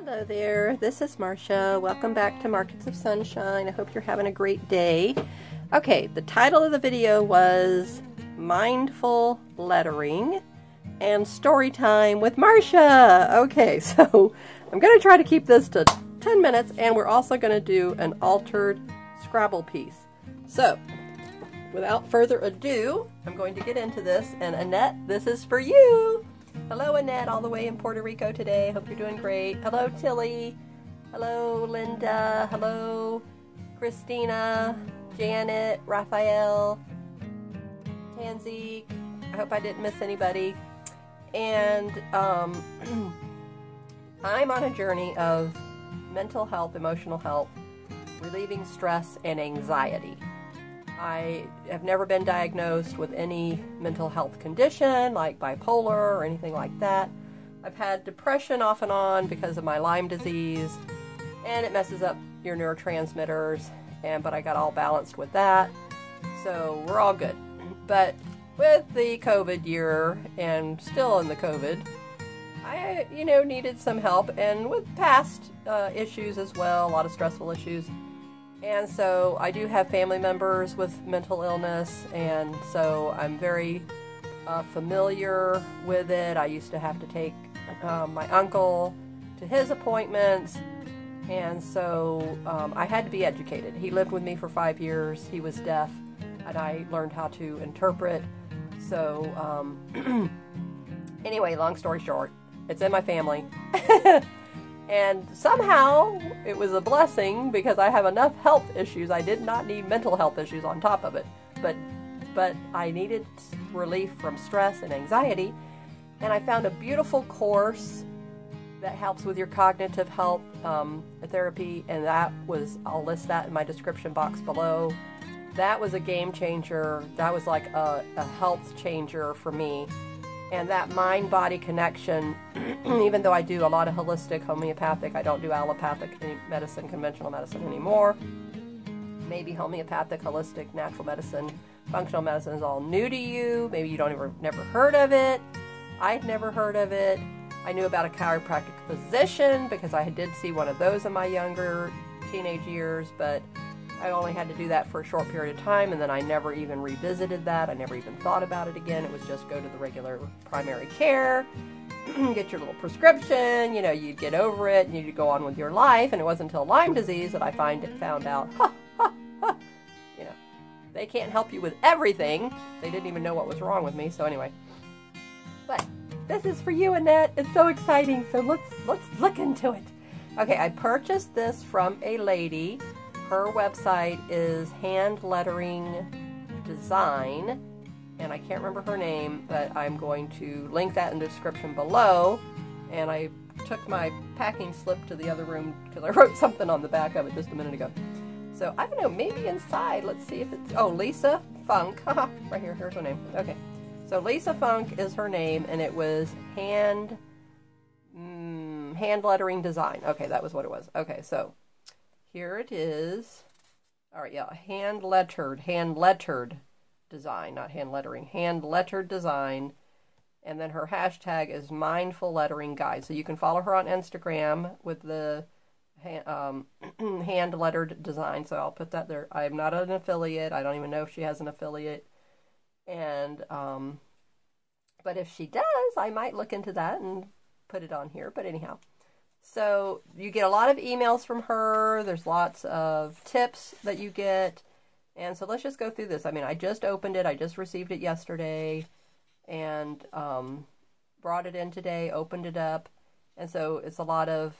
Hello there, this is Marsha. Welcome back to Markets of Sunshine. I hope you're having a great day. Okay, the title of the video was Mindful Lettering and Story Time with Marsha. Okay, so I'm going to try to keep this to 10 minutes, and we're also going to do an altered Scrabble piece. So, without further ado, I'm going to get into this, and Annette, this is for you! Hello, Annette, all the way in Puerto Rico today. Hope you're doing great. Hello, Tilly. Hello, Linda. Hello, Christina, Janet, Raphael, Tansy. I hope I didn't miss anybody. And I'm on a journey of mental health, emotional health, relieving stress and anxiety. I have never been diagnosed with any mental health condition like bipolar or anything like that. I've had depression off and on because of my Lyme disease, and it messes up your neurotransmitters, but I got all balanced with that, so we're all good. But with the COVID year, and still in the COVID, I, needed some help, and with past issues as well, a lot of stressful issues. And so I do have family members with mental illness, and so I'm very familiar with it. I used to have to take my uncle to his appointments, and so I had to be educated. He lived with me for 5 years. He was deaf, and I learned how to interpret. So anyway, long story short, it's in my family. And somehow it was a blessing because I have enough health issues. I did not need mental health issues on top of it. But I needed relief from stress and anxiety. And I found a beautiful course that helps with your cognitive health therapy. And I'll list that in my description box below. That was a game changer. That was like a health changer for me. And that mind-body connection, even though I do a lot of holistic, homeopathic, I don't do allopathic medicine, conventional medicine anymore. Maybe homeopathic, holistic, natural medicine, functional medicine is all new to you. Maybe you never heard of it. I'd never heard of it. I knew about a chiropractic physician because I did see one of those in my younger teenage years, but I only had to do that for a short period of time, and then I never even revisited that. I never even thought about it again. It was just go to the regular primary care, get your little prescription, you'd get over it, and you'd go on with your life. And it wasn't until Lyme disease that I found out, they can't help you with everything. They didn't even know what was wrong with me. So anyway, but this is for you, Annette. It's so exciting. So let's look into it. Okay, I purchased this from a lady. Her website is Hand Lettering Design, and I can't remember her name, but I'm going to link that in the description below. And I took my packing slip to the other room because I wrote something on the back of it just a minute ago. So I don't know, maybe inside, let's see if it's, Lisa Funk, right here, here's her name. Okay, so Lisa Funk is her name, and it was Hand Lettering Design. Okay, that was what it was. Okay, so here it is. All right, yeah, hand lettered design, not hand lettering, hand lettered design. And then her hashtag is Mindful Lettering Guide. So you can follow her on Instagram with the hand lettered design. So I'll put that there. I am not an affiliate. I don't even know if she has an affiliate. And but if she does, I might look into that and put it on here. But anyhow. So you get a lot of emails from her. There's lots of tips that you get. And so let's just go through this. I mean, I just opened it. I just received it yesterday and brought it in today, opened it up. And so it's a lot of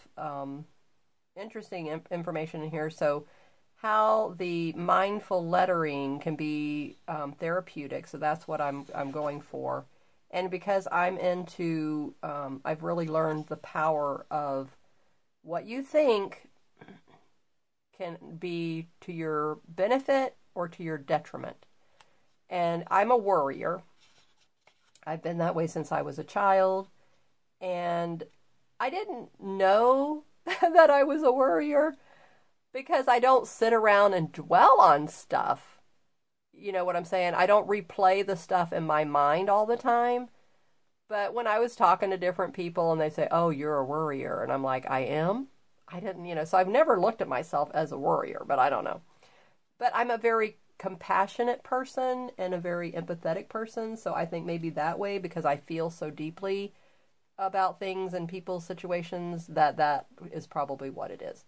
interesting information in here. So how the mindful lettering can be therapeutic. So that's what I'm going for. And because I'm into, I've really learned the power of what you think can be to your benefit or to your detriment. And I'm a worrier. I've been that way since I was a child. And I didn't know that I was a worrier because I don't sit around and dwell on stuff. You know what I'm saying? I don't replay the stuff in my mind all the time. But when I was talking to different people and they say, oh, you're a worrier. And I'm like, I am? I didn't, so I've never looked at myself as a worrier, but I don't know. But I'm a very compassionate person and a very empathetic person. So I think maybe that way, because I feel so deeply about things and people's situations, that is probably what it is.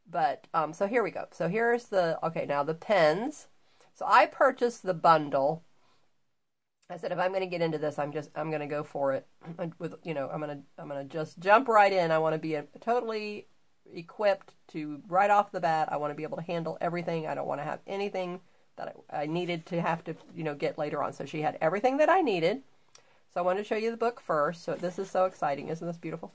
But, so here we go. So here's now the pens. So I purchased the bundle. I said, if I'm going to get into this, I'm going to go for it with, I'm going to just jump right in. I want to be totally equipped to right off the bat. I want to be able to handle everything. I don't want to have anything that I needed to have to, get later on. So she had everything that I needed. So I wanted to show you the book first. So this is so exciting. Isn't this beautiful?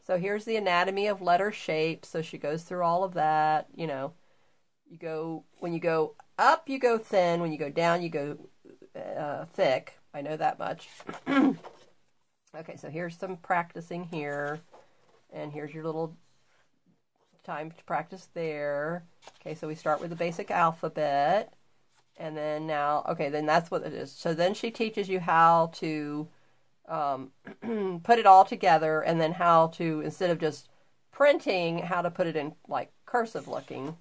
So here's the anatomy of letter shapes. So she goes through all of that. When you go up, you go thin. When you go down, you go thick. I know that much. Okay, so here's some practicing here. And here's your little time to practice there. Okay, so we start with the basic alphabet. And then now, okay, then that's what it is. So then she teaches you how to put it all together, and then how to, instead of just printing, how to put it in like cursive looking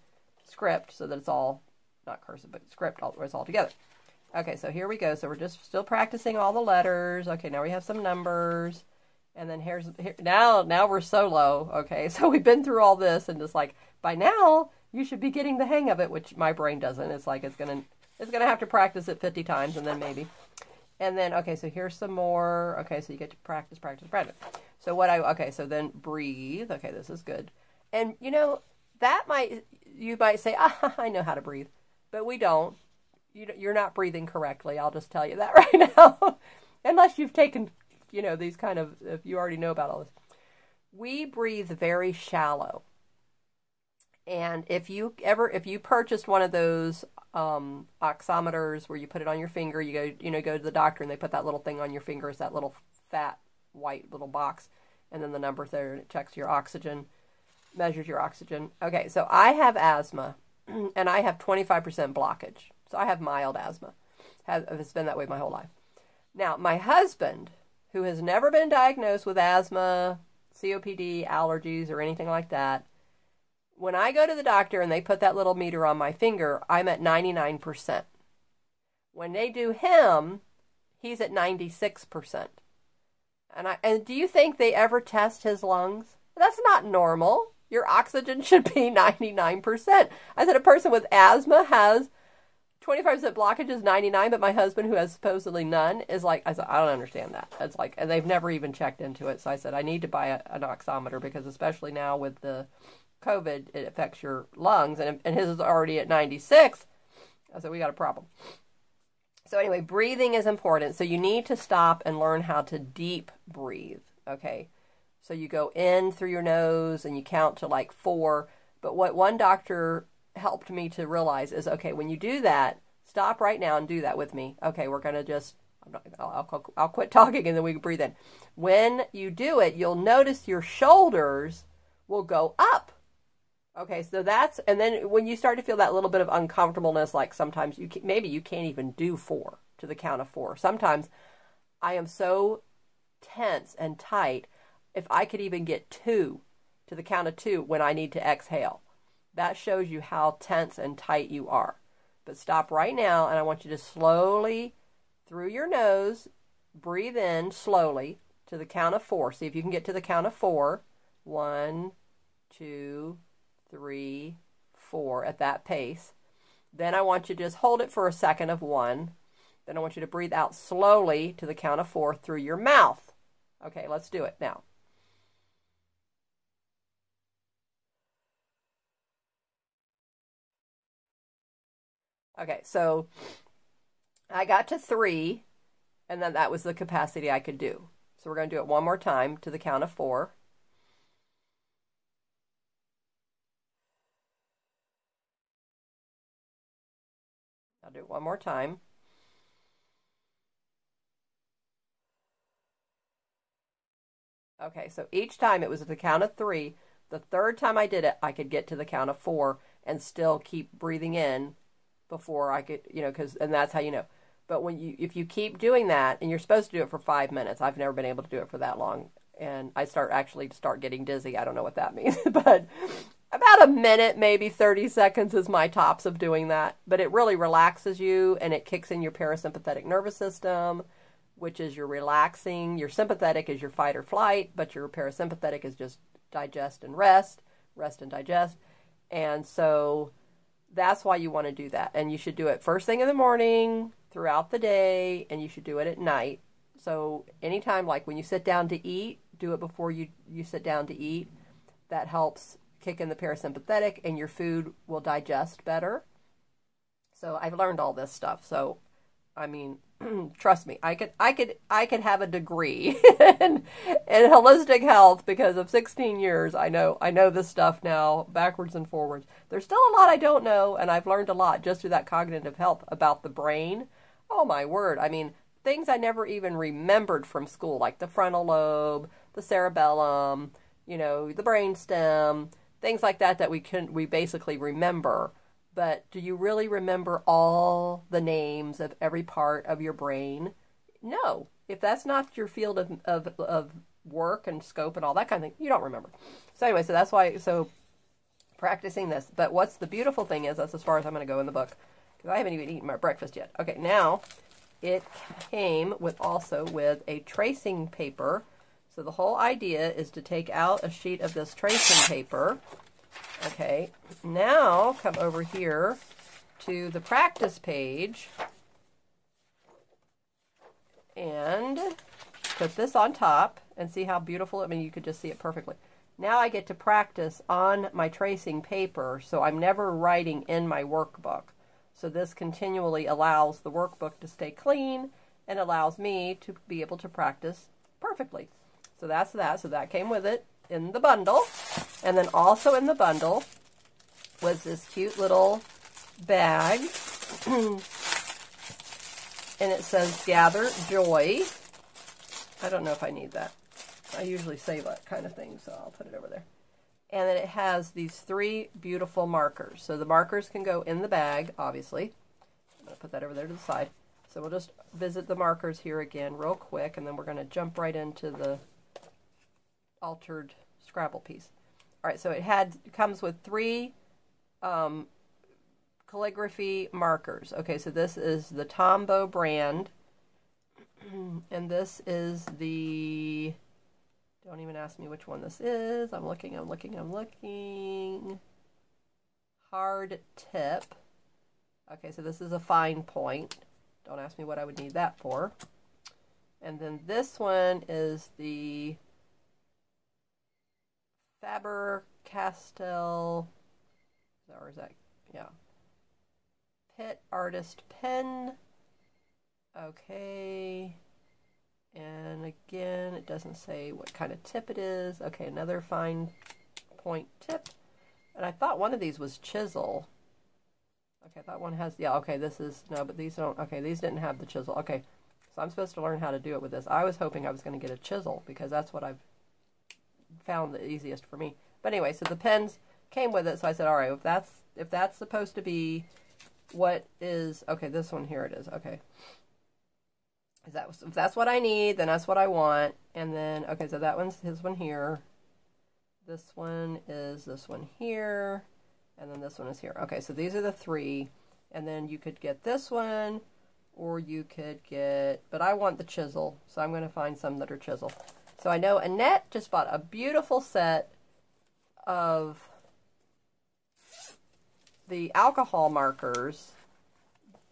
script so that it's all, not cursive, but script, where it's all together. Okay, so here we go. So we're just still practicing all the letters. Okay, now we have some numbers. And then now we're solo. Okay, so we've been through all this, and just like, by now, you should be getting the hang of it, which my brain doesn't. It's like, it's gonna have to practice it 50 times, and then maybe. And then, okay, so here's some more. Okay, so you get to practice. So so then breathe. Okay, this is good. And, you might say, I know how to breathe. But we don't. You're not breathing correctly. I'll just tell you that right now. Unless you've taken, these kind of, if you already know about all this. We breathe very shallow. And if you purchased one of those oximeters where you put it on your finger, you go to the doctor and they put that little thing on your finger, it's that little fat white little box, and then the number's there, and it checks your oxygen, measures your oxygen. Okay, so I have asthma, and I have 25% blockage. So I have mild asthma. It's been that way my whole life. Now, my husband, who has never been diagnosed with asthma, COPD, allergies, or anything like that, when I go to the doctor and they put that little meter on my finger, I'm at 99%. When they do him, he's at 96%. And do you think they ever test his lungs? That's not normal. Your oxygen should be 99%. I said a person with asthma has 25% blockage is 99, but my husband, who has supposedly none, is like, I said, I don't understand that. It's like, and they've never even checked into it. So I said, I need to buy an oximeter, because especially now with the COVID, it affects your lungs, and his is already at 96. I said, we got a problem. So anyway, breathing is important. So you need to stop and learn how to deep breathe. Okay. So you go in through your nose and you count to like 4. But what one doctor helped me to realize is, okay, when you do that, stop right now and do that with me. Okay, we're going to just, I'll quit talking and then we can breathe in. When you do it, you'll notice your shoulders will go up. Okay, so and then when you start to feel that little bit of uncomfortableness, like sometimes maybe you can't even do 4 to the count of 4. Sometimes I am so tense and tight, if I could even get 2 to the count of 2 when I need to exhale. That shows you how tense and tight you are. But stop right now, and I want you to slowly, through your nose, breathe in slowly to the count of 4. See if you can get to the count of 4. 1, 2, 3, 4 at that pace. Then I want you to just hold it for a second of 1. Then I want you to breathe out slowly to the count of 4 through your mouth. Okay, let's do it now. Okay, so I got to 3, and then that was the capacity I could do. So we're going to do it one more time to the count of 4. I'll do it one more time. Okay, so each time it was at the count of 3. The third time I did it, I could get to the count of 4 and still keep breathing in before I could, and that's how you know. But if you keep doing that, and you're supposed to do it for 5 minutes, I've never been able to do it for that long, and I start getting dizzy. I don't know what that means, but about a minute, maybe 30 seconds is my tops of doing that. But it really relaxes you, and it kicks in your parasympathetic nervous system, which is your relaxing. Your sympathetic is your fight or flight, but your parasympathetic is just digest and rest and digest. And so that's why you want to do that. And you should do it first thing in the morning, throughout the day, and you should do it at night. So anytime, like when you sit down to eat, do it before you sit down to eat. That helps kick in the parasympathetic, and your food will digest better. So I've learned all this stuff. So, I mean, trust me, I could have a degree in holistic health because of 16 years. I know this stuff now backwards and forwards. There's still a lot I don't know, and I've learned a lot just through that cognitive health about the brain. Oh my word. I mean, things I never even remembered from school, like the frontal lobe, the cerebellum, the brainstem, things like that we basically remember. But do you really remember all the names of every part of your brain? No. If that's not your field of work and scope and all that kind of thing, you don't remember. So anyway, so that's why, practicing this. But what's the beautiful thing is, that's as far as I'm going to go in the book, because I haven't even eaten my breakfast yet. Okay, now it came also with a tracing paper. So the whole idea is to take out a sheet of this tracing paper. Okay, now come over here to the practice page and put this on top and see how beautiful, I mean, you could just see it perfectly. Now I get to practice on my tracing paper, so I'm never writing in my workbook. So this continually allows the workbook to stay clean and allows me to be able to practice perfectly. So that's that. So that came with it in the bundle. And then also in the bundle was this cute little bag. And it says Gather Joy. I don't know if I need that. I usually save that kind of thing, so I'll put it over there. And then it has these 3 beautiful markers. So the markers can go in the bag, obviously. I'm going to put that over there to the side. So we'll just visit the markers here again real quick, and then we're going to jump right into the altered Scrabble piece. All right, so it comes with 3 calligraphy markers. Okay, so this is the Tombow brand, and this is the, don't even ask me which one this is. I'm looking. Hard tip. Okay, so this is a fine point. Don't ask me what I would need that for. And then this one is the Faber-Castell, or is that, yeah, Pitt Artist Pen. Okay, and again, it doesn't say what kind of tip it is. Okay, another fine point tip. And I thought one of these was chisel. Okay, I thought one has, yeah, okay, this is, no, but these don't, okay, these didn't have the chisel. Okay, so I'm supposed to learn how to do it with this. I was hoping I was going to get a chisel because that's what I've found the easiest for me. But anyway, so the pens came with it, so I said, all right, if that's supposed to be what is, okay, this one here it is, okay. If that's what I need, then that's what I want. And then, okay, so that one's his one here. This one is this one here. And then this one is here. Okay, so these are the 3. And then you could get this one, or you could get, but I want the chisel, so I'm going to find some that are chisel. So I know Annette just bought a beautiful set of the alcohol markers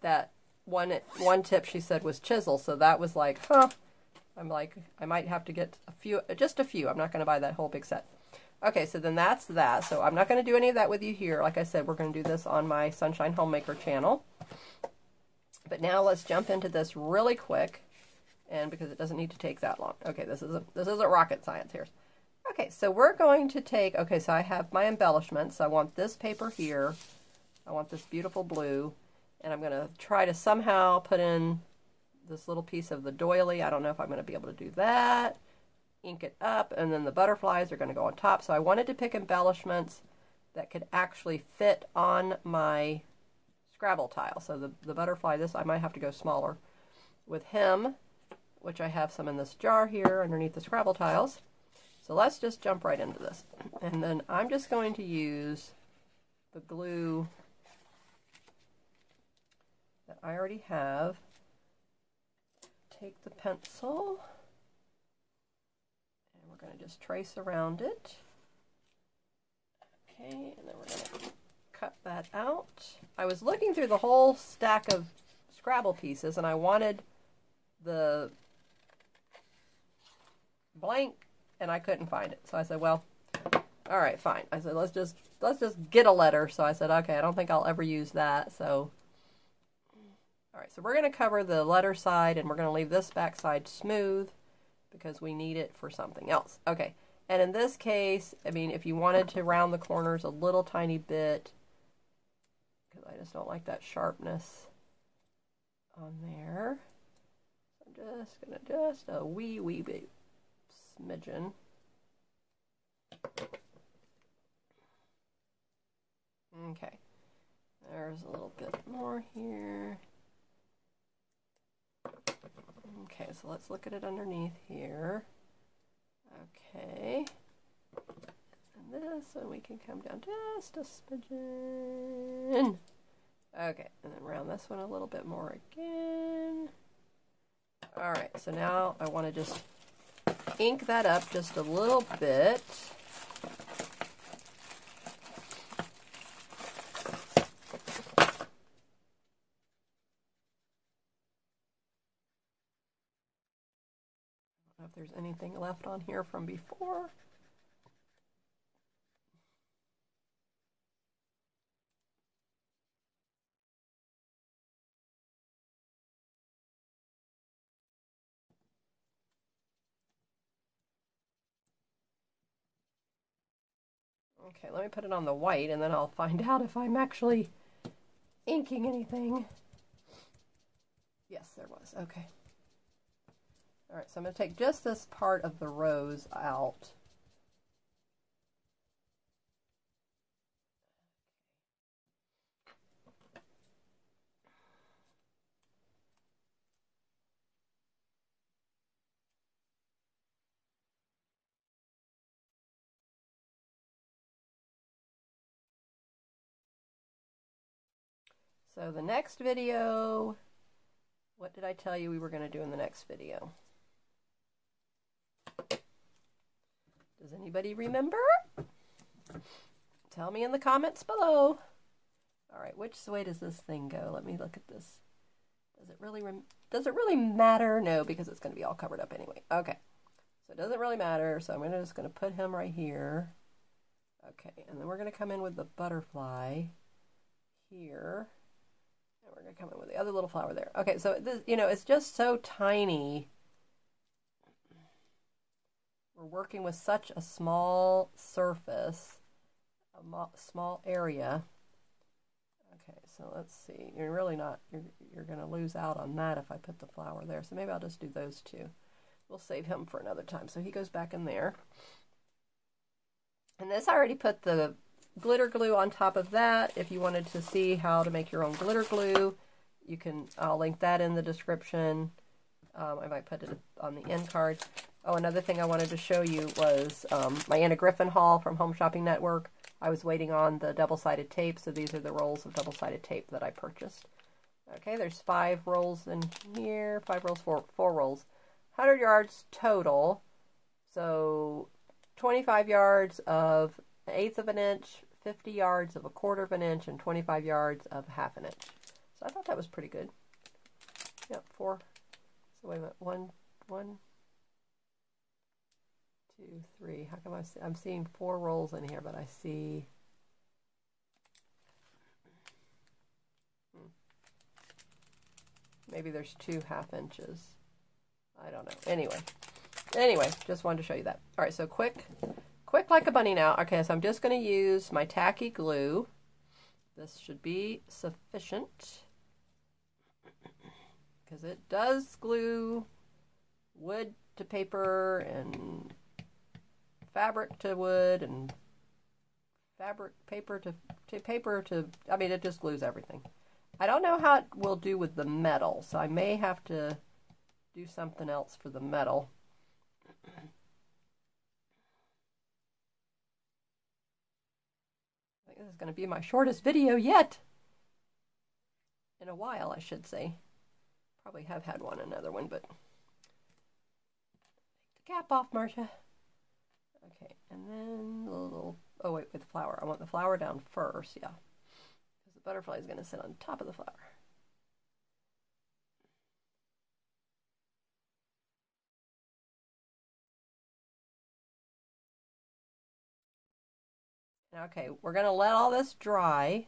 that one tip she said was chisel, so that was like, huh. I'm like, I might have to get just a few. I'm not going to buy that whole big set. Okay, so then that's that. So I'm not going to do any of that with you here. Like I said, we're going to do this on my Sunshine Homemaker channel. But now let's jump into this really quick, and because it doesn't need to take that long. Okay, this isn't rocket science here. Okay, so we're going to take, okay, so I have my embellishments. I want this paper here. I want this beautiful blue, and I'm going to try to somehow put in this little piece of the doily. I don't know if I'm going to be able to do that. Ink it up, and then the butterflies are going to go on top. So I wanted to pick embellishments that could actually fit on my Scrabble tile. So the butterfly, this I might have to go smaller. With him, which I have some in this jar here underneath the Scrabble tiles. So let's just jump right into this. And then I'm just going to use the glue that I already have. Take the pencil, and we're going to just trace around it. Okay, and then we're going to cut that out. I was looking through the whole stack of Scrabble pieces, and I wanted the blank, and I couldn't find it. So I said, well, all right, fine. I said, let's just get a letter. So I said, okay, I don't think I'll ever use that. So, all right, so we're going to cover the letter side, and we're going to leave this back side smooth because we need it for something else. Okay, and in this case, I mean, if you wanted to round the corners a little tiny bit, because I just don't like that sharpness on there. So I'm just going to just a wee bit smidgen. Okay, there's a little bit more here. Okay, so let's look at it underneath here. Okay, and this, and we can come down just a smidgen. Okay, and then round this one a little bit more again. All right, so now I want to just ink that up just a little bit. I don't know if there's anything left on here from before. Okay, let me put it on the white, and then I'll find out if I'm actually inking anything. Yes, there was. Okay. All right, so I'm going to take just this part of the rose out. So the next video, what did I tell you we were going to do in the next video? Does anybody remember? Tell me in the comments below. All right, which way does this thing go? Let me look at this. Does it really matter? No, because it's going to be all covered up anyway. Okay, so it doesn't really matter. So I'm just going to put him right here. Okay, and then we're going to come in with the butterfly here. And we're going to come in with the other little flower there. Okay, so this, you know, it's just so tiny. We're working with such a small surface, a small area. Okay, so let's see. You're really not, you're going to lose out on that if I put the flower there. So maybe I'll just do those two. We'll save him for another time. So he goes back in there. And this, I already put the glitter glue on top of that. If you wanted to see how to make your own glitter glue, you can, I'll link that in the description. I might put it on the end card. Oh, another thing I wanted to show you was my Anna Griffin haul from Home Shopping Network. I was waiting on the double-sided tape, so these are the rolls of double-sided tape that I purchased. Okay, there's 5 rolls in here, 5 rolls, 4 rolls. 100 yards total, so 25 yards of 1/8 of an inch, 50 yards of 1/4 of an inch, and 25 yards of 1/2 an inch. So I thought that was pretty good. Yep, 4. So wait a minute, 1, 2, 3. How come I'm seeing 4 rolls in here, but I see... Maybe there's 2 1/2 inches. I don't know. Anyway, just wanted to show you that. All right, so quick like a bunny now. Okay, so I'm just going to use my tacky glue. This should be sufficient because it does glue wood to paper and fabric to wood and paper to, I mean, it just glues everything. I don't know how it will do with the metal, so I may have to do something else for the metal. I think this is going to be my shortest video yet. In a while, I should say. Probably have had another one, but... Take the cap off, Marsha. Okay, and then the little... Oh, wait, with the flower. I want the flower down first, yeah. Because the butterfly is going to sit on top of the flower. Okay, we're going to let all this dry,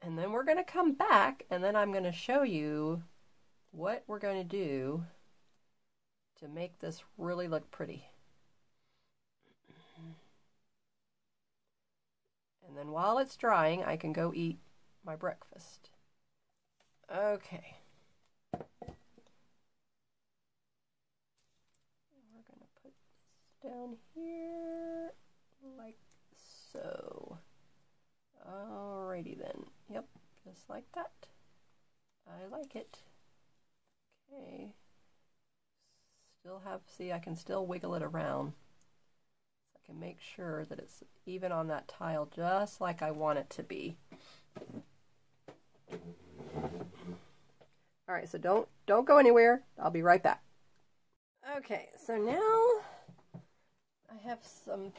and then we're going to come back, and then I'm going to show you what we're going to do to make this really look pretty. And then while it's drying, I can go eat my breakfast. Okay. We're going to put this down here like so. Alrighty then. Yep, just like that. I like it. Okay. Still have, see, I can still wiggle it around. So I can make sure that it's even on that tile just like I want it to be. Alright, so don't go anywhere. I'll be right back. Okay, so now I have some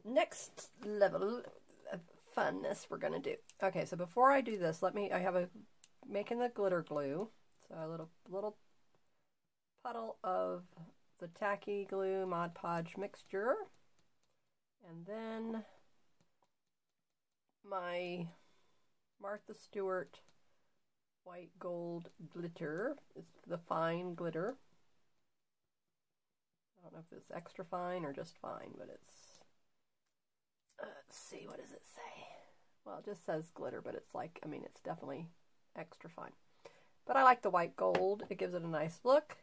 next level of funness we're gonna do. Okay, so before I do this, making the glitter glue. So a little puddle of the tacky glue Mod Podge mixture, and then my Martha Stewart white gold glitter. It's the fine glitter. I don't know if it's extra fine or just fine, but it's let's see, what does it say? Well, it just says glitter, but it's like, I mean, it's definitely extra fine. But I like the white gold. It gives it a nice look.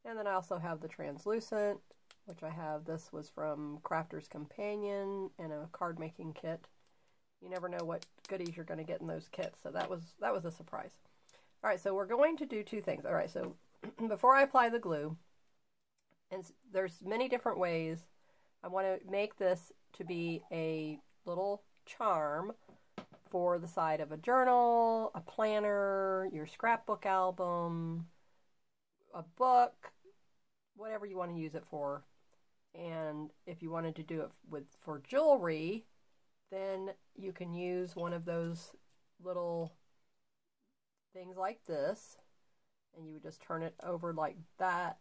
And then I also have the translucent, which I have. This was from Crafter's Companion in a card making kit. You never know what goodies you're going to get in those kits, so that was a surprise. All right, so we're going to do two things. All right, so before I apply the glue, and there's many different ways. I want to make this to be a little charm for the side of a journal, a planner, your scrapbook album, a book, whatever you want to use it for. And if you wanted to do it for jewelry, then you can use one of those little things like this, and you would just turn it over like that.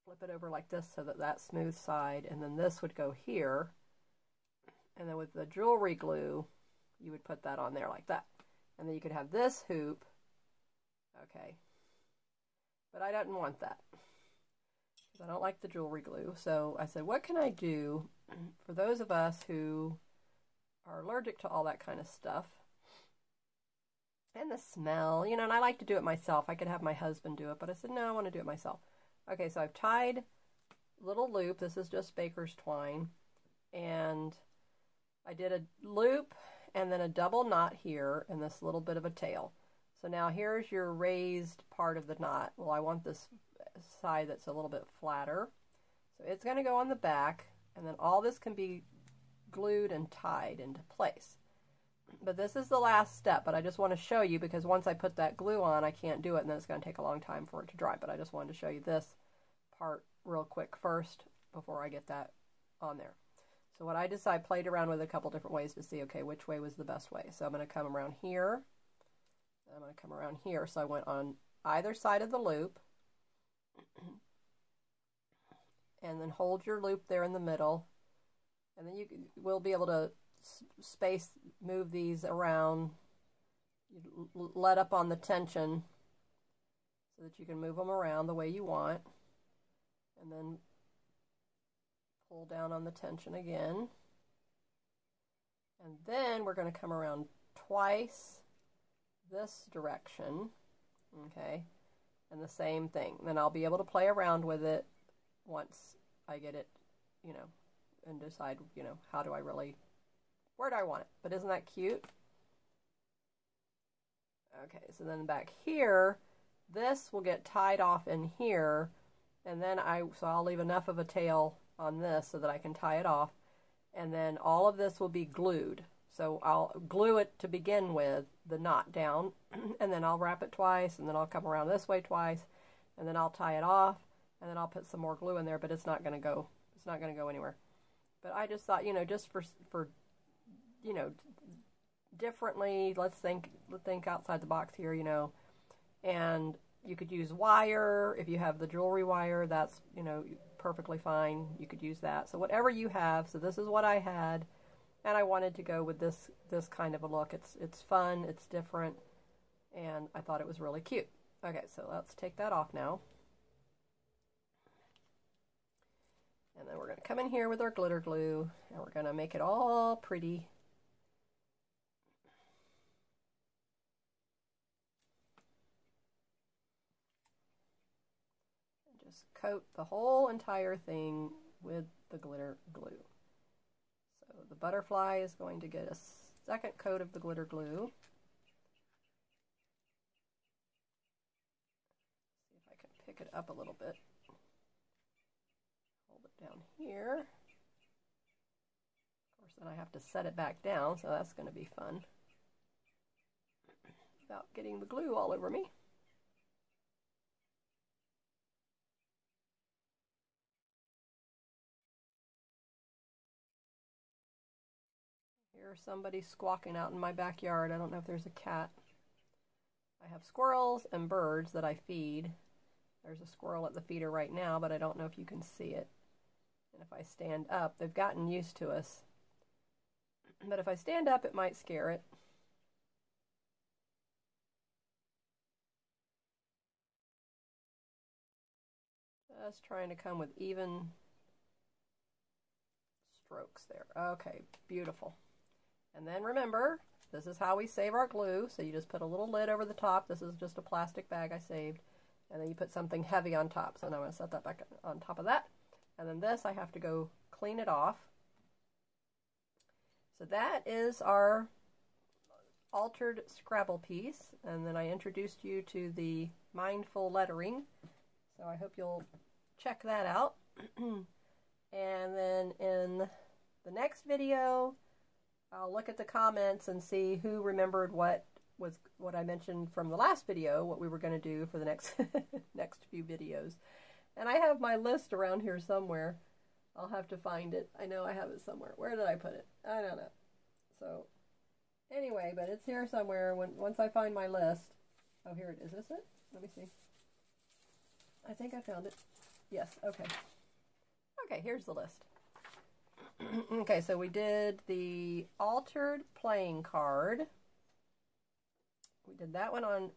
Flip it over like this so that smooth side, and then this would go here, and then with the jewelry glue you would put that on there like that, and then you could have this hoop. Okay, but I didn't want that because I don't like the jewelry glue, so I said, what can I do for those of us who are allergic to all that kind of stuff and the smell, you know, and I like to do it myself. I could have my husband do it, but I said, no, I want to do it myself. Okay, so I've tied a little loop. This is just baker's twine. And I did a loop and then a double knot here and this little bit of a tail. So now here's your raised part of the knot. Well, I want this side that's a little bit flatter. So it's going to go on the back, and then all this can be glued and tied into place. But this is the last step, but I just want to show you because once I put that glue on, I can't do it, and then it's going to take a long time for it to dry. But I just wanted to show you this part real quick first before I get that on there. So what I decided, played around with a couple different ways to see, okay, which way was the best way. So I'm going to come around here. I'm going to come around here. So I went on either side of the loop. And then hold your loop there in the middle. And then you will be able to move these around. You let up on the tension so that you can move them around the way you want. And then pull down on the tension again. And then we're going to come around twice this direction. Okay. And the same thing. Then I'll be able to play around with it once I get it, you know, and decide, you know, where do I want it. But isn't that cute? Okay, so then back here, this will get tied off in here, and then so I'll leave enough of a tail on this so that I can tie it off, and then all of this will be glued. So I'll glue it to begin with, the knot down, and then I'll wrap it twice, and then I'll come around this way twice, and then I'll tie it off, and then I'll put some more glue in there, but it's not going to go anywhere. But I just thought, just for differently, let's think outside the box here, and you could use wire. If you have the jewelry wire, that's, perfectly fine. You could use that. So whatever you have. So this is what I had, and I wanted to go with this kind of a look. It's fun, it's different, and I thought it was really cute. Okay, so let's take that off now. And then we're going to come in here with our glitter glue, and we're going to make it all pretty. And just coat the whole entire thing with the glitter glue. So the butterfly is going to get a second coat of the glitter glue. See if I can pick it up a little bit. Down here. Of course, then I have to set it back down, so that's going to be fun. Without getting the glue all over me. Here's somebody squawking out in my backyard. I don't know if there's a cat. I have squirrels and birds that I feed. There's a squirrel at the feeder right now, but I don't know if you can see it. And if I stand up, they've gotten used to us. But if I stand up, it might scare it. Just trying to come with even strokes there. Okay, beautiful. And then remember, this is how we save our glue. So you just put a little lid over the top. This is just a plastic bag I saved. And then you put something heavy on top. So now I'm going to set that back on top of that. And then this, I have to go clean it off. So that is our altered Scrabble piece. And then I introduced you to the mindful lettering. So I hope you'll check that out. And then in the next video, I'll look at the comments and see who remembered what I mentioned from the last video, what we were going to do for the next next few videos. And I have my list around here somewhere. I'll have to find it. I know I have it somewhere. Where did I put it? I don't know. So anyway, but it's here somewhere. Once I find my list. Oh, here it is. Is it? Let me see. I think I found it. Yes. Okay. Okay, here's the list. Okay, so we did the altered playing card. We did that one on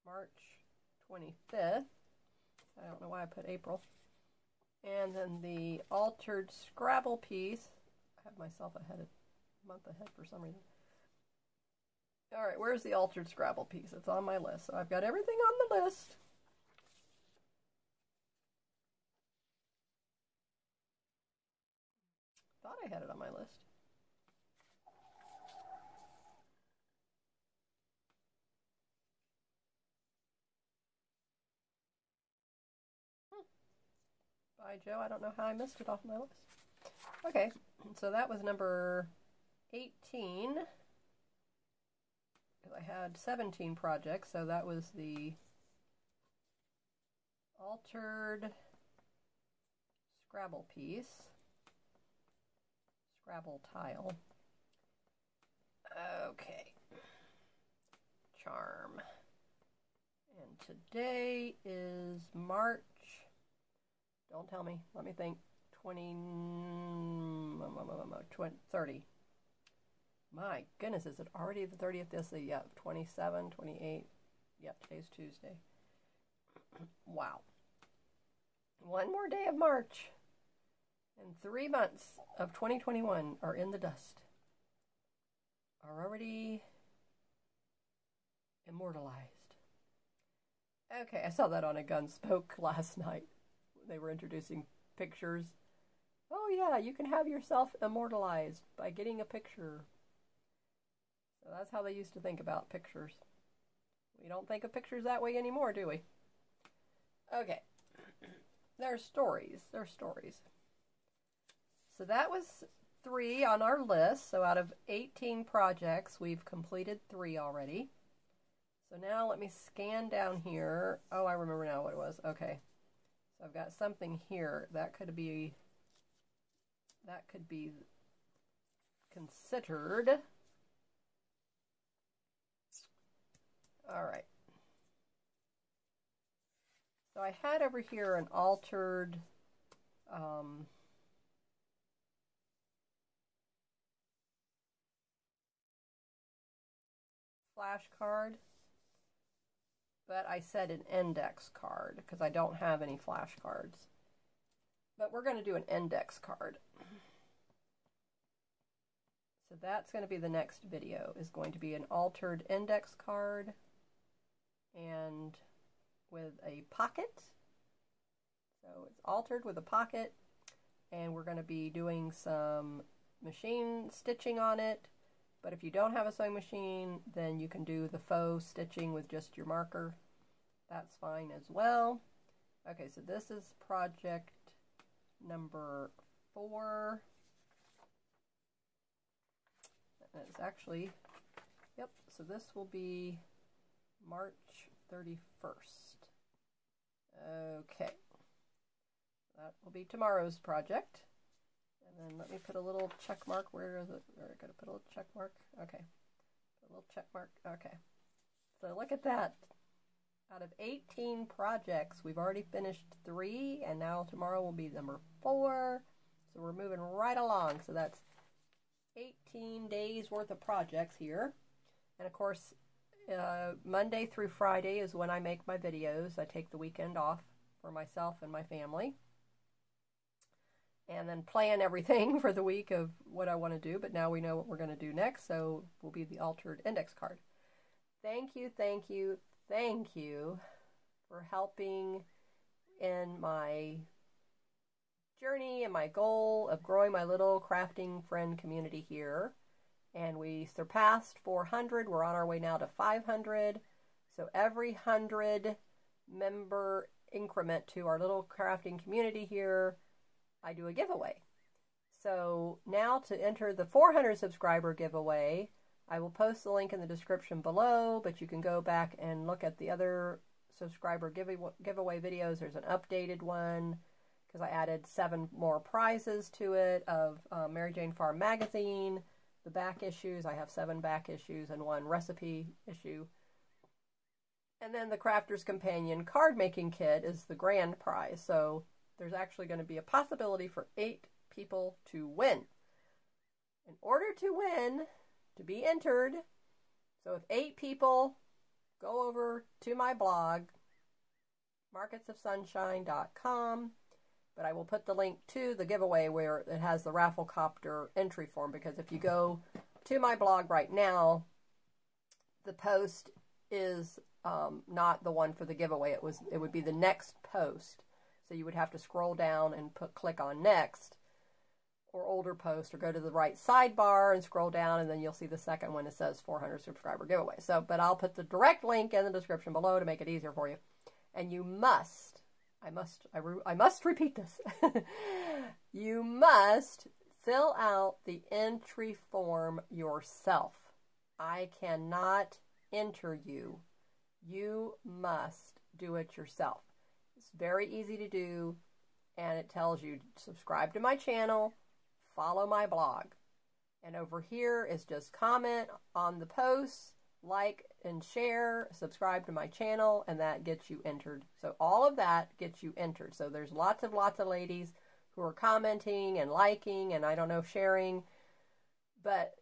March 25th. I don't know why I put April. And then the altered Scrabble piece. I have myself a month ahead for some reason. All right, where's the altered Scrabble piece? It's on my list. So I've got everything on the list. Thought I had it on my list. By Joe, I don't know how I missed it off my list. Okay, so that was number 18. I had 17 projects, so that was the altered Scrabble piece. Scrabble tile. Okay. Charm. And today is March. Don't tell me. Let me think. 30. My goodness, is it already the 30th? This is, yeah, 27, 28. Yep, today's Tuesday. Wow. One more day of March. And 3 months of 2021 are in the dust. Are already immortalized. Okay, I saw that on a Gunsmoke last night. They were introducing pictures. Oh yeah, you can have yourself immortalized by getting a picture. So that's how they used to think about pictures. We don't think of pictures that way anymore, do we? Okay. There's stories. There's stories. So that was 3 on our list. So out of 18 projects, we've completed 3 already. So now let me scan down here. Oh, I remember now what it was. Okay. So I've got something here that could be considered. All right. So I had over here an altered flashcard, but I said an index card because I don't have any flashcards. But we're going to do an index card. So that's going to be the next video, is going to be an altered index card and with a pocket. So it's altered with a pocket, and we're going to be doing some machine stitching on it. But if you don't have a sewing machine, then you can do the faux stitching with just your marker. That's fine as well. Okay, so this is project number 4. It's actually, yep, so this will be March 31st. Okay. That will be tomorrow's project. And then let me put a little check mark. Where is it? We're going to put a little check mark. Okay. Put a little check mark. Okay. So look at that. Out of 18 projects, we've already finished 3, and now tomorrow will be number 4. So we're moving right along. So that's 18 days worth of projects here. And of course, Monday through Friday is when I make my videos. I take the weekend off for myself and my family. And then plan everything for the week of what I want to do. But now we know what we're going to do next, so will be the altered index card. Thank you, thank you, thank you for helping in my journey and my goal of growing my little crafting friend community here. And we surpassed 400. We're on our way now to 500. So every 100 member increment to our little crafting community here, I do a giveaway. So now to enter the 400 subscriber giveaway, I will post the link in the description below, but you can go back and look at the other subscriber giveaway videos. There's an updated one because I added 7 more prizes to it of Mary Jane Farm magazine, the back issues. I have 7 back issues and 1 recipe issue. And then the Crafter's Companion card making kit is the grand prize. So there's actually going to be a possibility for 8 people to win. In order to win, to be entered, so if 8 people go over to my blog, marketsofsunshine.com, but I will put the link to the giveaway where it has the Rafflecopter entry form, because if you go to my blog right now, the post is not the one for the giveaway. It would be the next post. So you would have to scroll down and click on next or older post, or go to the right sidebar and scroll down, and then you'll see the second one. It says 400 subscriber giveaway. So, but I'll put the direct link in the description below to make it easier for you. And you must, I must repeat this. You must fill out the entry form yourself. I cannot enter you. You must do it yourself. It's very easy to do, and it tells you subscribe to my channel, follow my blog. And over here is just comment on the posts, like and share, subscribe to my channel, and that gets you entered. So all of that gets you entered. So there's lots of ladies who are commenting and liking and I don't know, sharing, but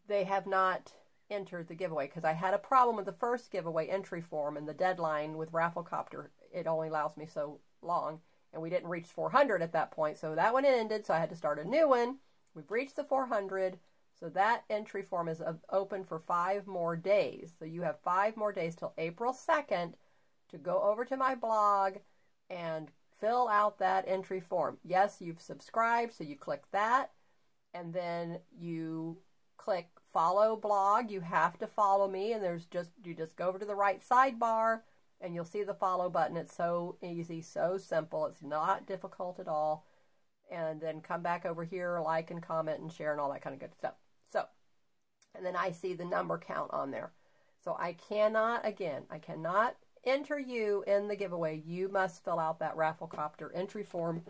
they have not entered the giveaway because I had a problem with the first giveaway entry form, and the deadline with Rafflecopter, it only allows me so long, and we didn't reach 400 at that point, so that one ended, so I had to start a new one. We've reached the 400, so that entry form is open for 5 more days. So you have 5 more days till April 2nd to go over to my blog and fill out that entry form. Yes, you've subscribed, so you click that, and then you click follow blog. You have to follow me, and you just go over to the right sidebar and you'll see the follow button. It's so easy, so simple. It's not difficult at all. And then come back over here, like and comment and share and all that kind of good stuff. So, and then I see the number count on there. So I cannot enter you in the giveaway. You must fill out that Rafflecopter entry form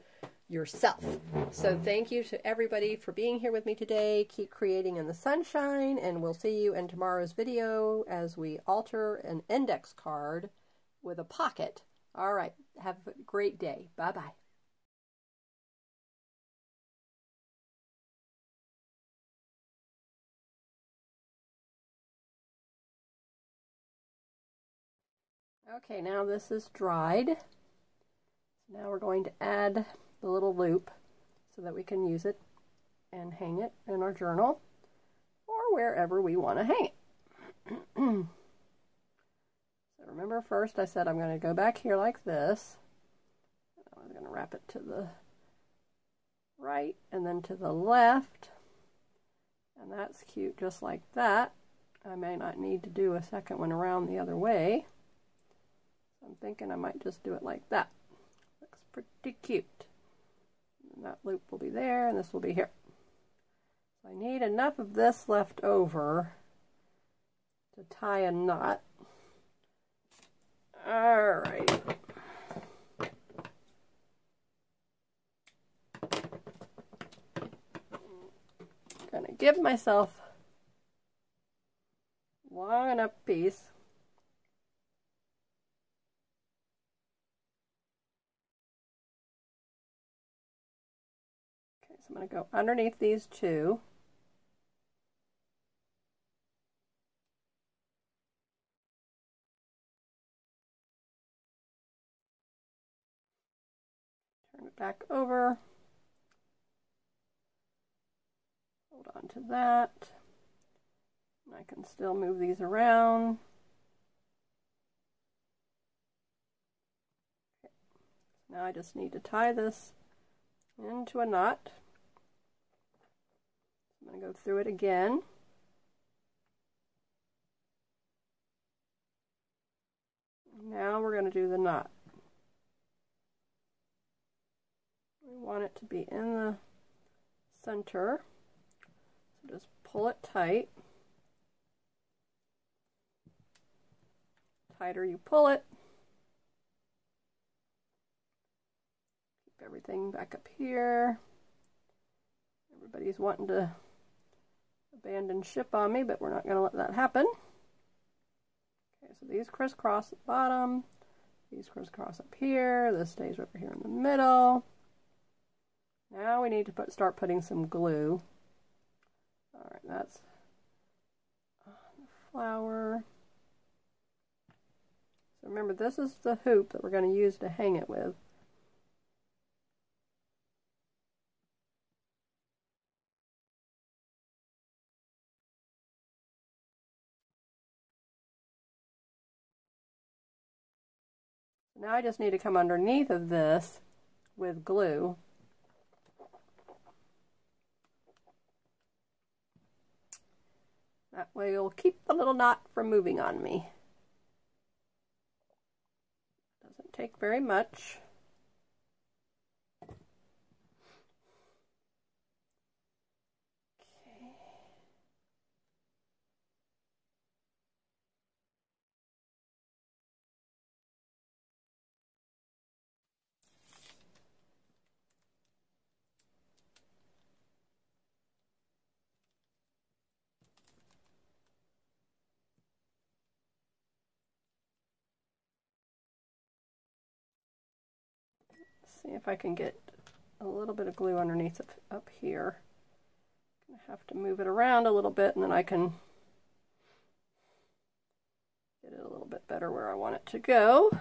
yourself. So thank you to everybody for being here with me today. Keep creating in the sunshine, and we'll see you in tomorrow's video as we alter an index card with a pocket. All right, have a great day. Bye-bye. Okay, now this is dried. So now we're going to add the little loop so that we can use it and hang it in our journal or wherever we want to hang it. So remember, first I said I'm going to go back here like this. I'm going to wrap it to the right and then to the left. And that's cute just like that. I may not need to do a second one around the other way. I'm thinking I might just do it like that. Looks pretty cute. And that loop will be there, and this will be here. So I need enough of this left over to tie a knot. All right. I'm gonna give myself long enough piece. I'm going to go underneath these two. Turn it back over. Hold on to that. And I can still move these around. Okay. Now I just need to tie this into a knot. I'm going to go through it again. Now we're going to do the knot. We want it to be in the center. So just pull it tight. The tighter you pull it, keep everything back up here. Everybody's wanting to abandon ship on me, but we're not going to let that happen. Okay, so these crisscross at the bottom, these crisscross up here, this stays over here in the middle. Now we need to start putting some glue. All right, that's on the flower. So remember, this is the hoop that we're going to use to hang it with. Now I just need to come underneath of this with glue. That way it'll keep the little knot from moving on me. Doesn't take very much. See if I can get a little bit of glue underneath it up here. I'm going to have to move it around a little bit, and then I can get it a little bit better where I want it to go.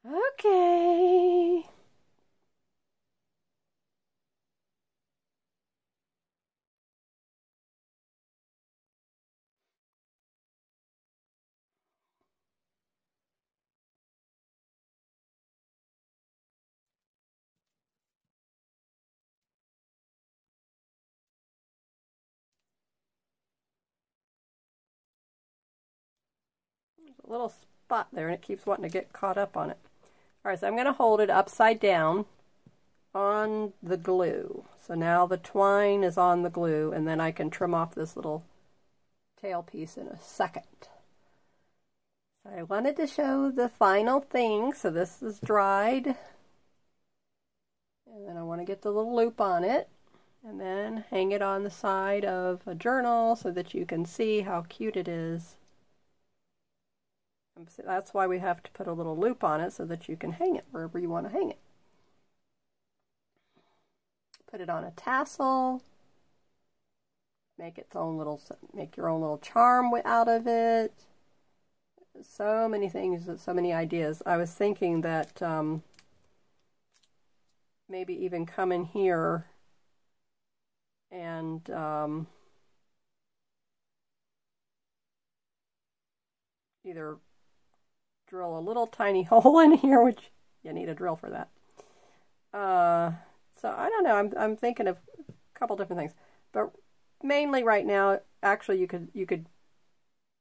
Okay. There's a little spot there and it keeps wanting to get caught up on it. Alright, so I'm going to hold it upside down on the glue. So now the twine is on the glue, and then I can trim off this little tail piece in a second. So I wanted to show the final thing. So this is dried. And then I want to get the little loop on it, and then hang it on the side of a journal so that you can see how cute it is. That's why we have to put a little loop on it, so that you can hang it wherever you want to hang it. Put it on a tassel. Make your own little charm out of it. So many things, so many ideas. I was thinking that maybe even come in here and either drill a little tiny hole in here, which you need a drill for that. So I don't know. I'm thinking of a couple different things, but mainly right now, actually, you could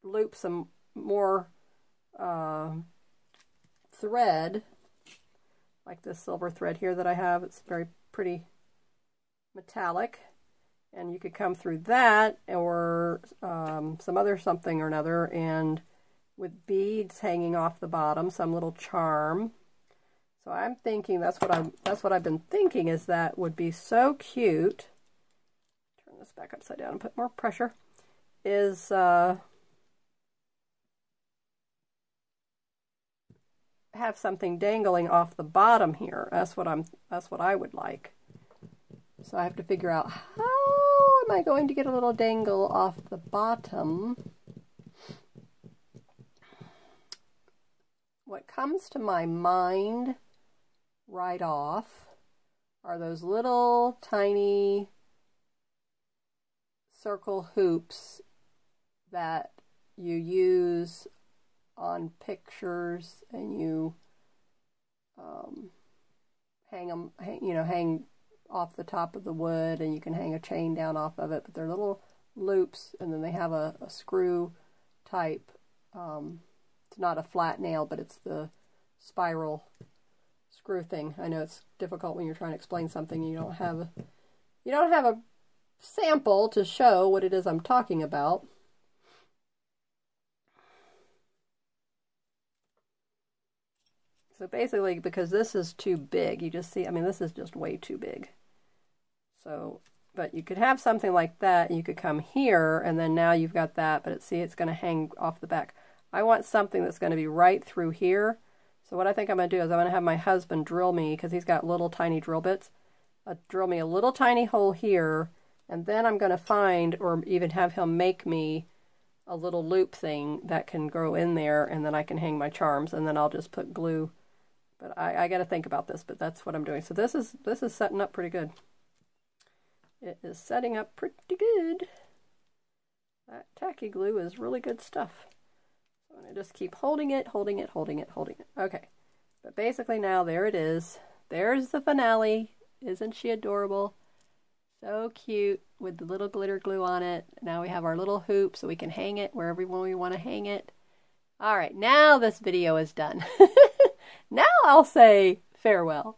loop some more thread, like this silver thread here that I have. It's very pretty metallic, and you could come through that, or some other something or another, and with beads hanging off the bottom, some little charm. So I'm thinking that's what I've been thinking, is that would be so cute. Turn this back upside down and put more pressure. Is have something dangling off the bottom here. That's what I would like. So I have to figure out, how am I going to get a little dangle off the bottom? What comes to my mind right off are those little tiny circle hoops that you use on pictures, and you hang off the top of the wood, and you can hang a chain down off of it, but they're little loops, and then they have a screw type. It's not a flat nail, but it's the spiral screw thing. I know it's difficult when you're trying to explain something and you don't have a sample to show what it is I'm talking about. So basically, because this is too big, you just see, I mean, this is just way too big. So, but you could have something like that, and you could come here, and then now you've got that, but it's going to hang off the back. I want something that's going to be right through here. So what I think I'm going to do is I'm going to have my husband drill me, because he's got little tiny drill bits, drill me a little tiny hole here, and then I'm going to find, or even have him make me a little loop thing that can go in there, and then I can hang my charms, and then I'll just put glue. But I got to think about this, but that's what I'm doing. So this is setting up pretty good. It is setting up pretty good. That tacky glue is really good stuff. I'm going to just keep holding it. Okay. But basically now, there it is. There's the finale. Isn't she adorable? So cute with the little glitter glue on it. Now we have our little hoop so we can hang it wherever we want to hang it. All right, now this video is done. Now I'll say farewell.